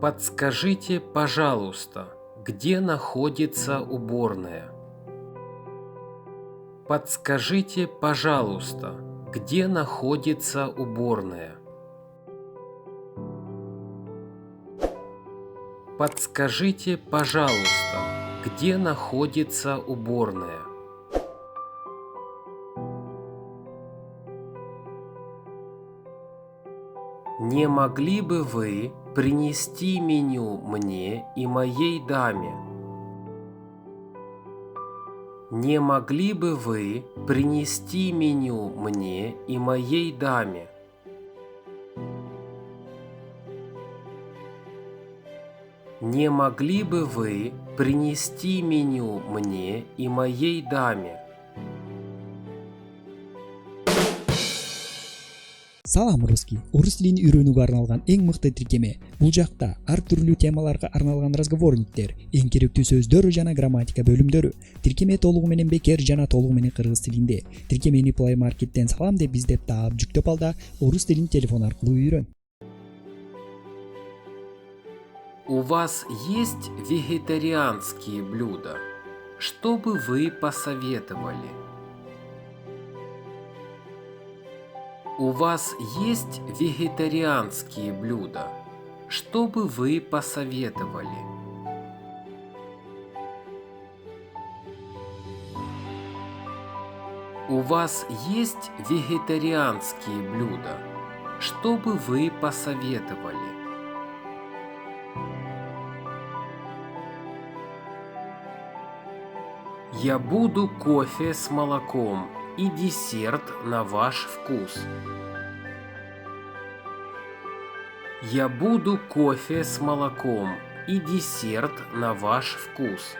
Подскажите, пожалуйста, где находится уборная? Подскажите, пожалуйста, где находится уборная? Подскажите, пожалуйста, где находится уборная? Не могли бы вы принести меню мне и моей даме? Не могли бы вы принести меню мне и моей даме? Не могли бы вы принести меню мне и моей даме? Салам русский. Орус тилин үйрөнүүгө арналган эң мыкты тиркеме. Бул жакта ар түрлүү темаларга арналган разговорниктер, эң керектүү сөздөр жана грамматика бөлүмдөрү. Тиркеме толугу менен бекер жана толугу менен кыргыз тилинде. Тиркемени Play Market'тен салам деп издеп таап жүктөп ал да орус тилин телефон аркылуу үйрөн. У вас есть вегетарианские блюда? Что бы вы посоветовали? У вас есть вегетарианские блюда? Что бы вы посоветовали? У вас есть вегетарианские блюда? Что бы вы посоветовали? Я буду кофе с молоком и десерт на ваш вкус. Я буду кофе с молоком и десерт на ваш вкус.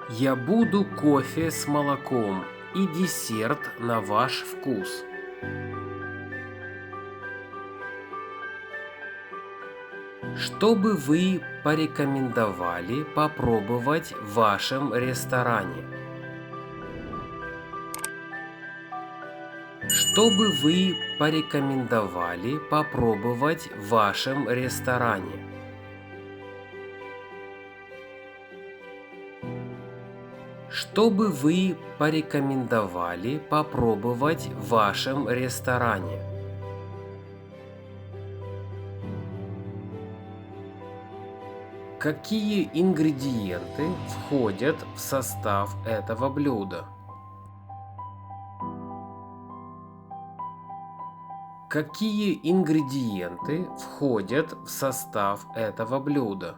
Я буду кофе с молоком и десерт на ваш вкус. Что бы вы порекомендовали попробовать в вашем ресторане? Что бы вы порекомендовали попробовать в вашем ресторане? Что бы вы порекомендовали попробовать в вашем ресторане? Какие ингредиенты входят в состав этого блюда? Какие ингредиенты входят в состав этого блюда?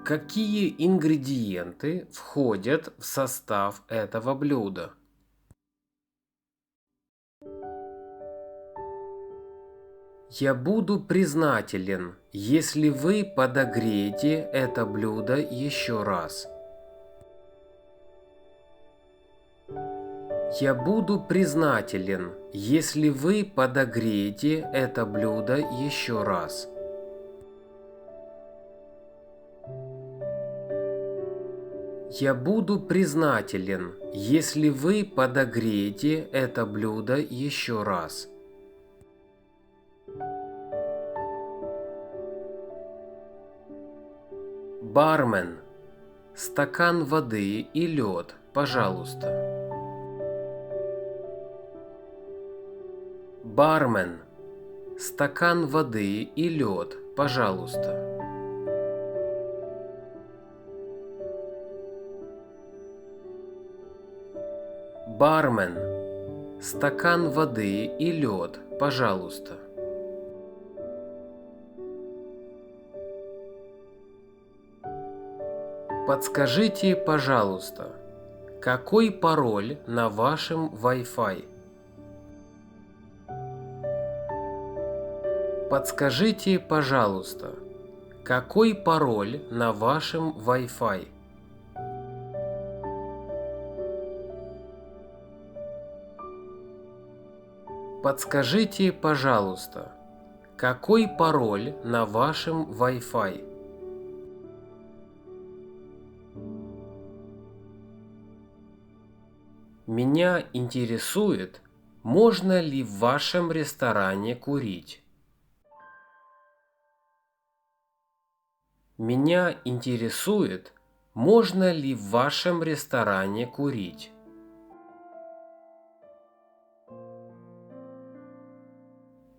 Какие ингредиенты входят в состав этого блюда? Я буду признателен, если вы подогреете это блюдо еще раз. Я буду признателен, если вы подогреете это блюдо еще раз. Я буду признателен, если вы подогреете это блюдо еще раз. Бармен, стакан воды и лед, пожалуйста. Бармен, стакан воды и лед, пожалуйста. Бармен, стакан воды и лед, пожалуйста. Подскажите, пожалуйста, какой пароль на вашем Wi-Fi? Подскажите, пожалуйста, какой пароль на вашем Wi-Fi? Подскажите, пожалуйста, какой пароль на вашем Wi-Fi? Меня интересует, можно ли в вашем ресторане курить. Меня интересует, можно ли в вашем ресторане курить.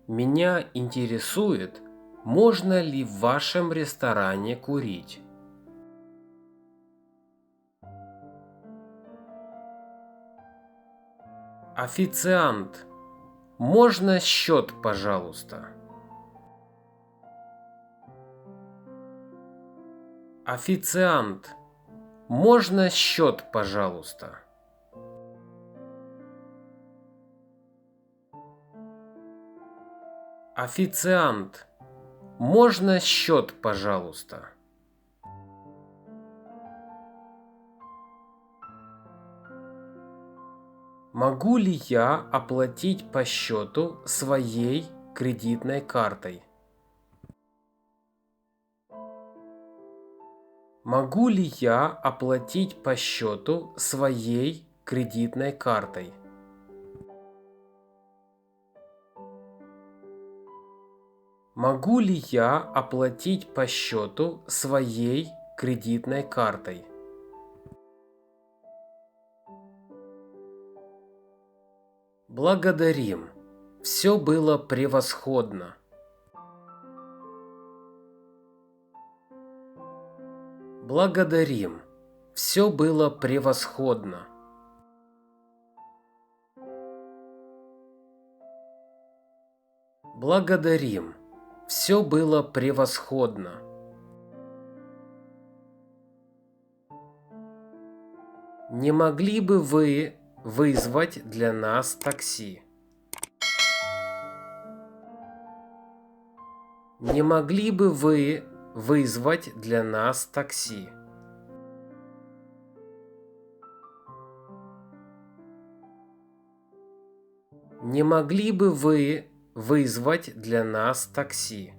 Меня интересует, можно ли в вашем ресторане курить. Официант, можно счет, пожалуйста? Официант, можно счет, пожалуйста? Официант, можно счет, пожалуйста? Могу ли я оплатить по счету своей кредитной картой? Могу ли я оплатить по счету своей кредитной картой? Могу ли я оплатить по счету своей кредитной картой? Благодарим. Все было превосходно. Благодарим. Все было превосходно. Благодарим. Все было превосходно. Не могли бы вы вызвать для нас такси? Не могли бы вы вызвать для нас такси? Не могли бы вы вызвать для нас такси?